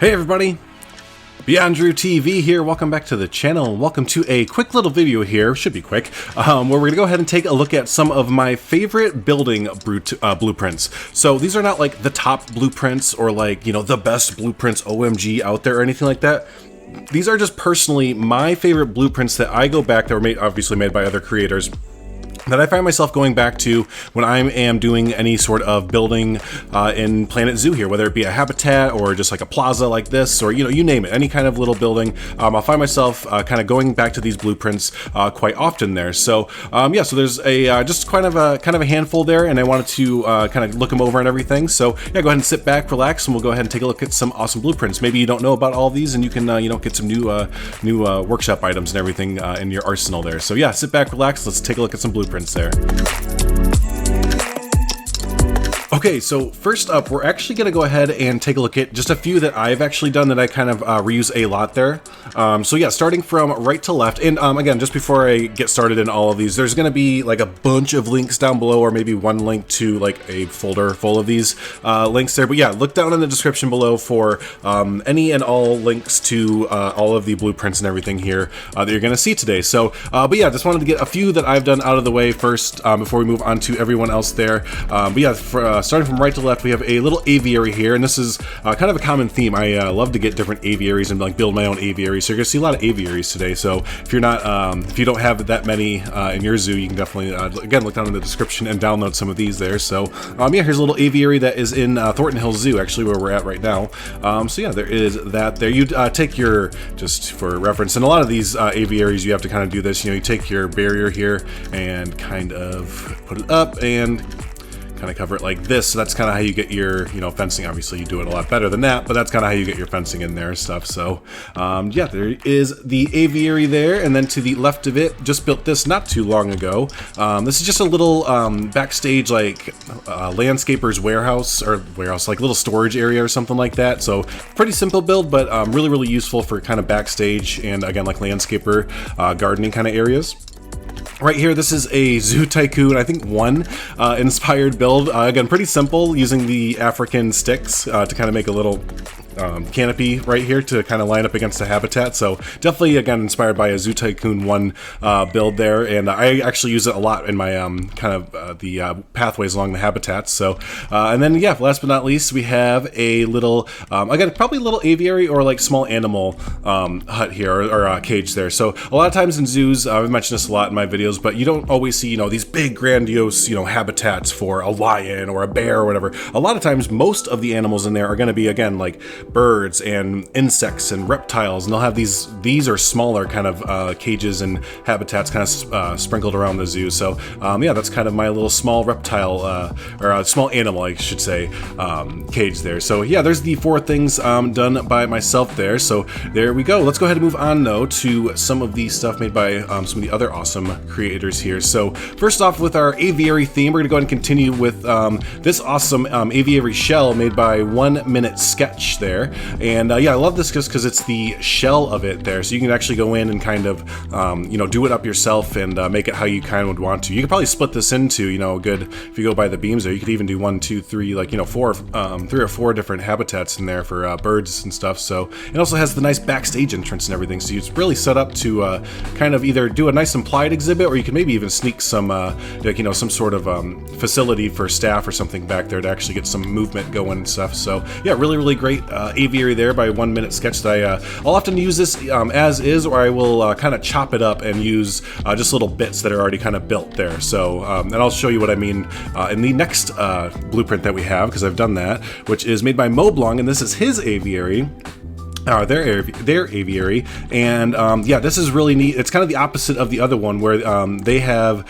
Hey everybody, Beyond Drew TV here. Welcome back to the channel and welcome to a quick little video here, should be quick, where we're gonna go ahead and take a look at some of my favorite building blueprints. So these are not like the top blueprints or like, you know, the best blueprints OMG out there or anything like that. These are just personally my favorite blueprints that I go back that were obviously made by other creators, that I find myself going back to when I am doing any sort of building in Planet Zoo here, whether it be a habitat or just like a plaza like this, or you name it, any kind of little building. I'll find myself kind of going back to these blueprints quite often there. So yeah, so there's a just kind of a handful there, and I wanted to kind of look them over and everything. So yeah, go ahead and sit back, relax, and we'll go ahead and take a look at some awesome blueprints. Maybe you don't know about all of these, and you can get some new workshop items and everything in your arsenal there. So yeah, sit back, relax. Let's take a look at some blueprints there. Okay, so first up, we're actually going to go ahead and take a look at just a few that I've actually done that I kind of reuse a lot there. So yeah, starting from right to left, and again, just before I get started in all of these, there's going to be like a bunch of links down below, or maybe one link to like a folder full of these links there. But yeah, look down in the description below for any and all links to all of the blueprints and everything here that you're going to see today. So, but yeah, just wanted to get a few that I've done out of the way first before we move on to everyone else there. But yeah, starting from right to left, we have a little aviary here, and this is kind of a common theme. I love to get different aviaries and like build my own aviary. So you're gonna see a lot of aviaries today. So if you're not, if you don't have that many in your zoo, you can definitely again look down in the description and download some of these there. So yeah, here's a little aviary that is in Thornton Hills Zoo, actually where we're at right now. So yeah, there is that there. You take your, just for reference, in a lot of these aviaries, you have to kind of do this. You take your barrier here and kind of put it up and kind of cover it like this. So that's kind of how you get your fencing. Obviously you do it a lot better than that, but that's kind of how you get your fencing in there and stuff. So yeah, there is the aviary there, and then to the left of it, just built this not too long ago. This is just a little backstage like landscaper's warehouse, like little storage area or something like that. So pretty simple build, but really useful for kind of backstage and again like landscaper gardening kind of areas. Right here, this is a Zoo Tycoon, I think 1 inspired build. Again, pretty simple, using the African sticks to kind of make a little canopy right here to kind of line up against the habitat. So definitely, again, inspired by a Zoo Tycoon 1 build there, and I actually use it a lot in my kind of the pathways along the habitats. So and then yeah, last but not least, we have a little again, probably a little aviary or like small animal hut here, or cage there. So a lot of times in zoos, I've mentioned this a lot in my videos, but you don't always see these big grandiose habitats for a lion or a bear or whatever. A lot of times, most of the animals in there are going to be, again, like birds and insects and reptiles, and they'll have these are smaller kind of cages and habitats kind of sprinkled around the zoo. So yeah, that's kind of my little small reptile or a small animal, I should say, cage there. So yeah, there's the 4 things done by myself there. So there we go. Let's go ahead and move on though to some of the stuff made by some of the other awesome creators here. So first off, with our aviary theme, we're gonna go ahead and continue with this awesome aviary shell made by 1 Minute Sketch there. And yeah, I love this just because it's the shell of it there, so you can actually go in and kind of do it up yourself and make it how you kind of would want to. You could probably split this into a good, if you go by the beams there, you could even do 1, 2, 3, like 3 or 4 different habitats in there for birds and stuff. So it also has the nice backstage entrance and everything, so it's really set up to kind of either do a nice implied exhibit, or you can maybe even sneak some some sort of facility for staff or something back there to actually get some movement going and stuff. So yeah, really great aviary there by 1 Minute Sketch. That I'll often use this as is, or I will kind of chop it up and use just little bits that are already kind of built there. So and I'll show you what I mean in the next blueprint that we have, because I've done that, which is made by Moblong, and this is his aviary. Their aviary, and yeah, this is really neat. It's kind of the opposite of the other one, where they have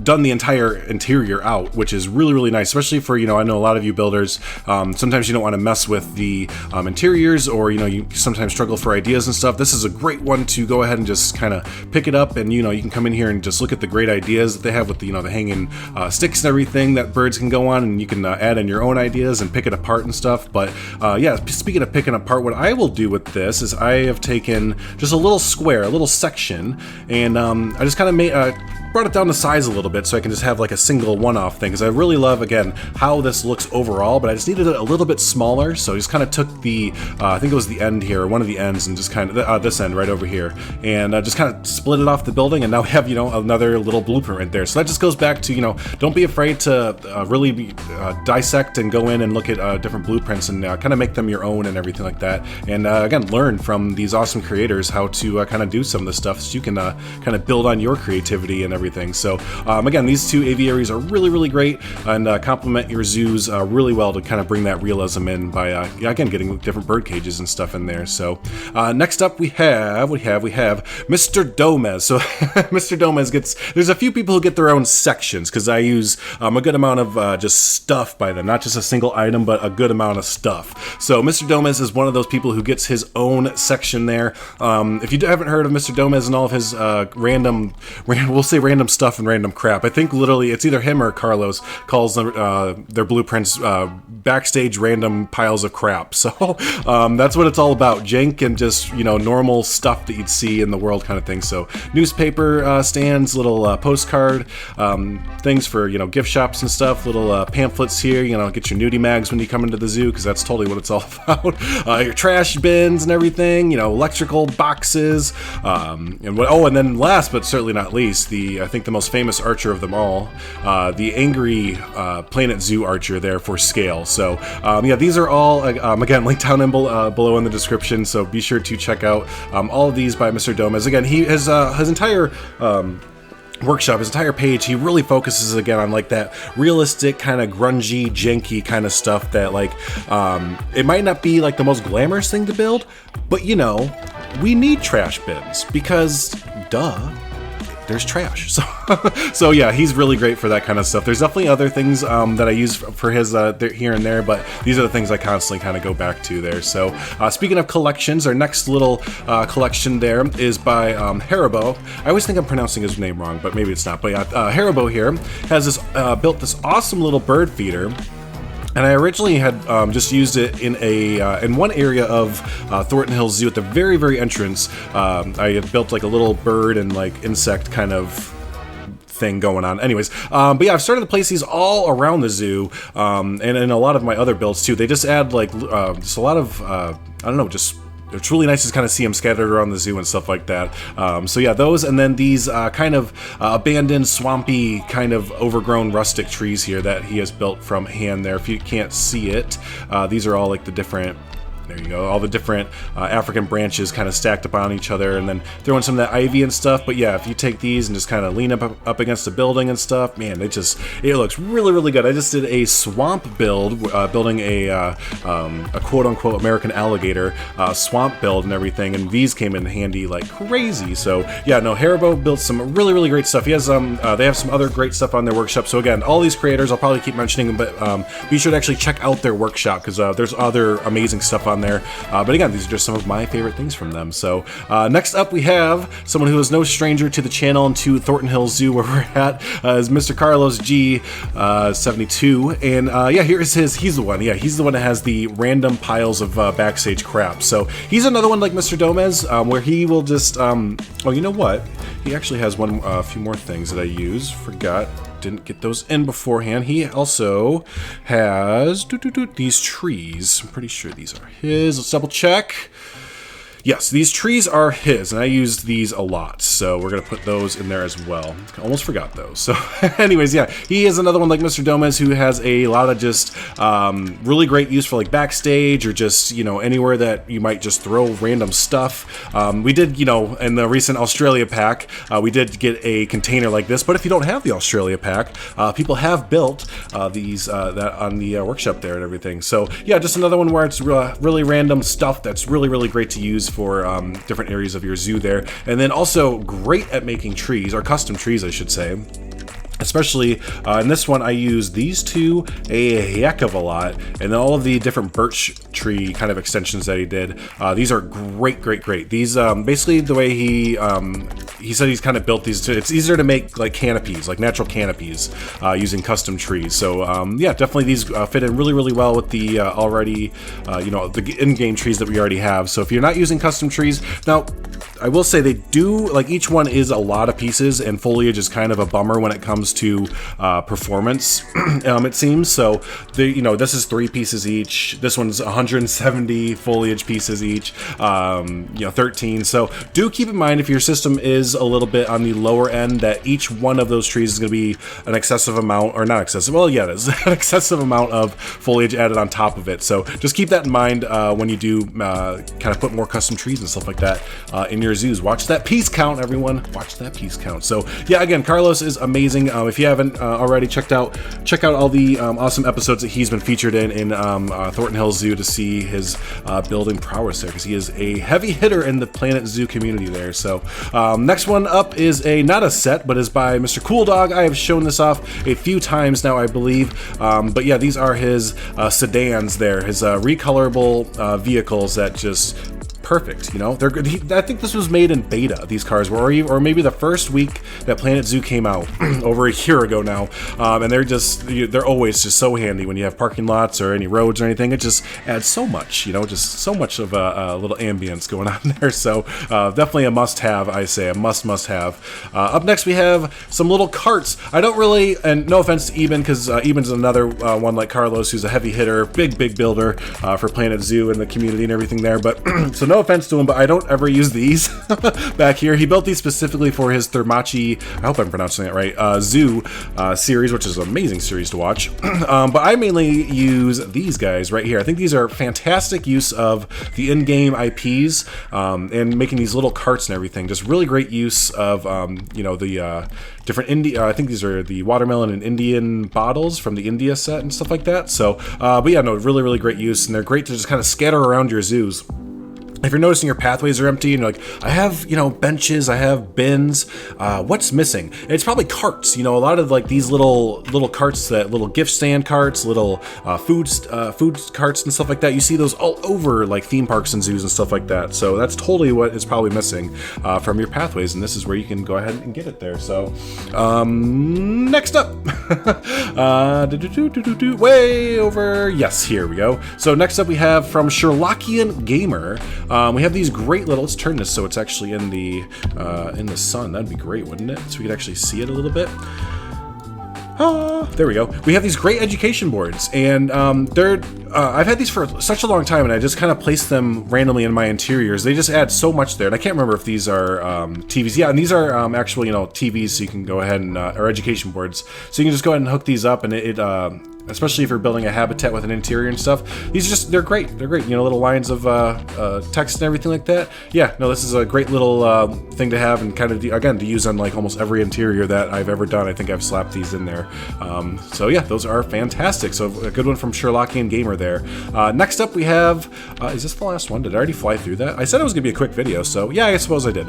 done the entire interior out, which is really nice, especially for I know a lot of you builders, sometimes you don't want to mess with the interiors, or you sometimes struggle for ideas and stuff. This is a great one to go ahead and just kind of pick it up, and you can come in here and just look at the great ideas that they have with the the hanging sticks and everything that birds can go on, and you can add in your own ideas and pick it apart and stuff. But yeah, speaking of picking apart, what I will do with this is I have taken just a little square, a little section, and I just kind of brought it down to size a little bit so I can just have like a single one-off thing, because I really love, again, how this looks overall, but I just needed it a little bit smaller, so I just kind of took the, I think it was the end here, or one of the ends, and just kind of, this end right over here, and just kind of split it off the building, and now we have, you know, another little blueprint right there. So that just goes back to, you know, don't be afraid to really dissect and go in and look at different blueprints and kind of make them your own and everything like that, and again, learn from these awesome creators how to kind of do some of this stuff so you can kind of build on your creativity and everything. So again, these two aviaries are really great and complement your zoos really well to kind of bring that realism in by again getting different bird cages and stuff in there. So next up we have Mr. Domez. So Mr. Domez there's a few people who get their own sections, because I use a good amount of just stuff by them, not just a single item, but a good amount of stuff. So Mr. Domez is one of those people who gets his own section there. If you haven't heard of Mr. Domez and all of his we'll say random stuff and random crap, I think literally it's either him or Carlos calls their blueprints backstage random piles of crap. So that's what it's all about, jank and just, you know, normal stuff that you'd see in the world kind of thing. So newspaper stands, little postcard things for, you know, gift shops and stuff, little pamphlets here, you know, get your nudie mags when you come into the zoo, because that's totally what it's all about. Your trash bins and everything, you know, electrical boxes, and then last but certainly not least, I think the most famous archer of them all, the Angry Planet Zoo archer there for scale. So yeah, these are all again linked down below in the description, so be sure to check out all of these by Mr. Domez. Again, he has his entire workshop, his entire page, he really focuses again on like that realistic kind of grungy, janky kind of stuff that like it might not be like the most glamorous thing to build, but you know, we need trash bins because duh, there's trash. So yeah, he's really great for that kind of stuff. There's definitely other things that I use for his here and there, but these are the things I constantly kind of go back to there. So speaking of collections, our next little collection there is by Haribo. I always think I'm pronouncing his name wrong, but maybe it's not. But yeah, Haribo here has this built this awesome little bird feeder. And I originally had just used it in one area of Thornton Hills Zoo at the very entrance. I had built like a little bird and like insect kind of thing going on. Anyways, but yeah, I've started to place these all around the zoo, and in a lot of my other builds too. They just add like just a lot of I don't know, just. It's really nice to kind of see them scattered around the zoo and stuff like that. So yeah, those, and then these kind of abandoned, swampy, kind of overgrown rustic trees here that he has built from hand there. If you can't see it, these are all like the different, there you go, all the different African branches kind of stacked upon each other, and then throw in some of that ivy and stuff. But yeah, if you take these and just kind of lean up against a building and stuff, man, it looks really good. I just did a swamp build, building a quote-unquote American alligator swamp build and everything, and these came in handy like crazy. So yeah, no, Haribo built some really great stuff. He has they have some other great stuff on their workshop. So again, all these creators, I'll probably keep mentioning them, but be sure to actually check out their workshop, because there's other amazing stuff on there. But again, these are just some of my favorite things from them. So next up we have someone who is no stranger to the channel and to Thornton Hills Zoo, where we're at, is Mr. Carlos G 72, and yeah, he's the one. Yeah, he's the one that has the random piles of backstage crap. So he's another one like Mr. Domez, where he will just oh, you know what? He actually has a few more things that I use. Didn't get those in beforehand. He also has these trees. I'm pretty sure these are his. Let's double check. Yes, these trees are his, and I use these a lot, so we're going to put those in there as well. Almost forgot those. So anyways, yeah, he is another one like Mr. Domez who has a lot of just really great use for like backstage, or just, you know, anywhere that you might just throw random stuff. We did, you know, in the recent Australia pack, we did get a container like this, but if you don't have the Australia pack, people have built these that on the workshop there and everything. So yeah, just another one where it's really random stuff that's really great to use for different areas of your zoo there. And then also great at making trees, or custom trees I should say. Especially in this one, I use these two a heck of a lot, and then all of the different birch tree kind of extensions that he did. These are great. These basically the way he said he's kind of built these. It's easier to make like canopies, like natural canopies, using custom trees. So yeah, definitely these fit in really well with the already you know, the in-game trees that we already have. So if you're not using custom trees now, I will say they do, like, each one is a lot of pieces, and foliage is kind of a bummer when it comes to performance, it seems. So, this is 3 pieces each. This one's 170 foliage pieces each, 13. So, do keep in mind if your system is a little bit on the lower end that each one of those trees is going to be an excessive amount, or not excessive, well, yeah, it is an excessive amount of foliage added on top of it. So, just keep that in mind when you do kind of put more custom trees and stuff like that in your zoos. Watch that piece count, everyone. Watch that piece count. So yeah, again, Carlos is amazing. If you haven't already, check out all the awesome episodes that he's been featured in Thornton Hills Zoo to see his building prowess there, because he is a heavy hitter in the Planet Zoo community there. So next one up is not a set, but is by Mr. Cool Dog. I have shown this off a few times now, I believe. But yeah, these are his sedans there, his recolorable vehicles that just perfect, They're good. I think this was made in beta, these cars were, or maybe the first week that Planet Zoo came out over a year ago now. And they're always just so handy when you have parking lots or any roads or anything. It just adds so much, just so much of a little ambience going on there. So definitely a must-have, I say, a must-have. Up next we have some little carts. I don't really, and no offense to Eben, because Eben's another one like Carlos, who's a heavy hitter, big builder for Planet Zoo and the community and everything there. But so no offense to him, but I don't ever use these back here. He built these specifically for his Thermachi, I hope I'm pronouncing it right, Zoo series, which is an amazing series to watch. But I mainly use these guys right here. I think these are fantastic use of the in-game IPs and making these little carts and everything. Just really great use of, the different I think these are the watermelon and Indian bottles from the India set and stuff like that. So, but yeah, no, really great use, and they're great to just kind of scatter around your zoos. If you're noticing your pathways are empty and you're like, I have, benches, I have bins, what's missing? And it's probably carts, a lot of like these little carts, that little gift stand carts, little food carts and stuff like that. You see those all over like theme parks and zoos and stuff like that. So that's totally what is probably missing from your pathways, and this is where you can go ahead and get it there. So next up, way over, yes, here we go. So next up we have from Sherlockian Gamer. We have these great little, let's turn this so it's actually in the sun. That'd be great, wouldn't it? So we could actually see it a little bit. There we go. We have these great education boards, and I've had these for such a long time, and I just kind of place them randomly in my interiors. They just add so much there, and I can't remember if these are TVs. Yeah, and these are actually, TVs, so you can go ahead and, or education boards. So you can just go ahead and hook these up, and it especially if you're building a habitat with an interior and stuff. They're great. They're great. Little lines of text and everything like that. Yeah, no, this is a great little thing to have, and kind of, again, to use on like almost every interior that I've ever done. I think I've slapped these in there. So yeah, those are fantastic. So a good one from Sherlockian Gamer there. Next up we have, is this the last one? Did I already fly through that? I said it was going to be a quick video, so yeah, I suppose I did.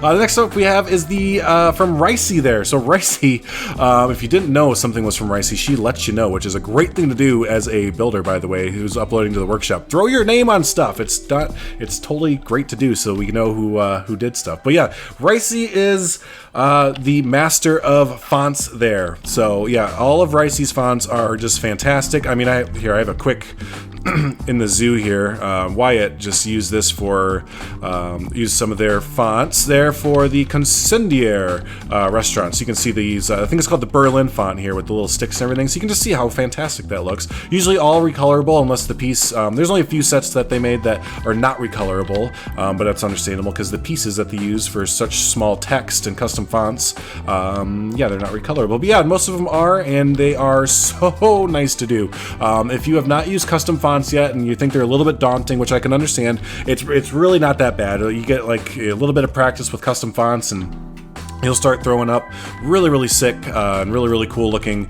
Next up we have is the from Ricey there. So Ricey, if you didn't know something was from Ricey, she lets you know, which is a great thing to do as a builder, by the way, who's uploading to the workshop. Throw your name on stuff. It's totally great to do, so we know who did stuff. But yeah, Ricey is the master of fonts there. So yeah, all of Ricey's fonts are just fantastic. I mean, I have a quick in the zoo here. Wyatt just used this for used some of their fonts there for the Concendier restaurant. So you can see these. I think it's called the Berlin font here with the little sticks and everything. So you can just see how fantastic that looks. Usually all recolorable, unless the piece. There's only a few sets that they made that are not recolorable, but that's understandable because the pieces that they use for such small text and custom fonts, yeah, they're not recolorable. But yeah, most of them are, and they are so nice to do. If you have not used custom fonts yet and you think they're a little bit daunting, which I can understand, it's really not that bad. You get like a little bit of practice with custom fonts and you'll start throwing up really sick and really cool looking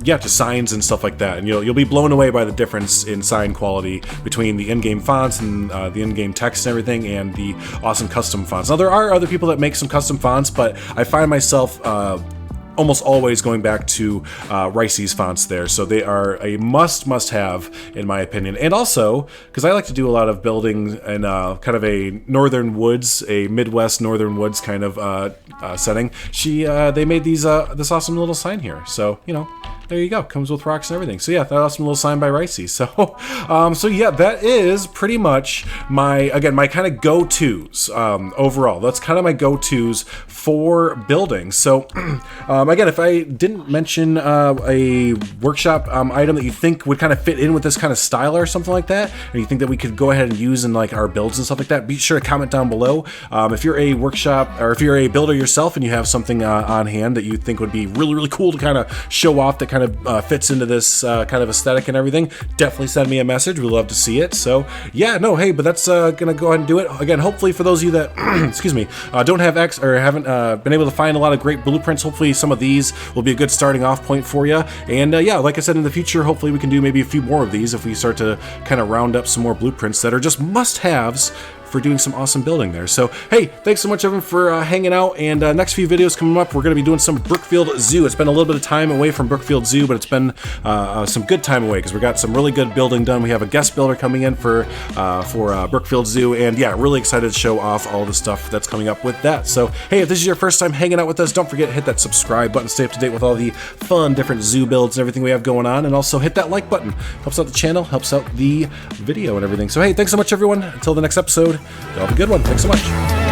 yeah, just signs and stuff like that, and you'll be blown away by the difference in sign quality between the in-game fonts and the in-game text and everything, and the awesome custom fonts. Now there are other people that make some custom fonts, but I find myself almost always going back to Ricey's fonts there, so they are a must-have in my opinion. And also, because I like to do a lot of building in kind of a northern woods, a Midwest northern woods kind of setting, they made these this awesome little sign here. So there you go. Comes with rocks and everything. So yeah, that awesome little sign by Ricey. So, so yeah, that is pretty much my kind of go-tos overall. That's kind of my go-tos for building. So again, if I didn't mention a workshop item that you think would kind of fit in with this kind of style or something like that, and you think that we could go ahead and use in like our builds and stuff like that, be sure to comment down below. If you're a workshop or if you're a builder yourself and you have something on hand that you think would be really, really cool to kind of show off that kind of fits into this kind of aesthetic and everything, definitely send me a message. We'd love to see it. So yeah, no, hey, but that's gonna go ahead and do it. Again, hopefully for those of you that excuse me, don't have haven't been able to find a lot of great blueprints, hopefully some of these will be a good starting off point for you. And yeah, like I said, in the future, hopefully we can do maybe a few more of these if we start to kind of round up some more blueprints that are just must-haves for doing some awesome building there. So hey, thanks so much everyone for hanging out, and next few videos coming up, we're going to be doing some Brookfield Zoo. It's been a little bit of time away from Brookfield Zoo, but it's been some good time away because we got some really good building done. We have a guest builder coming in for Brookfield Zoo, and yeah, really excited to show off all the stuff that's coming up with that. So hey, if this is your first time hanging out with us, don't forget to hit that subscribe button, stay up to date with all the fun different zoo builds and everything we have going on, and also hit that like button. Helps out the channel, helps out the video and everything. So hey, thanks so much everyone. Until the next episode, y'all have a good one. Thanks so much.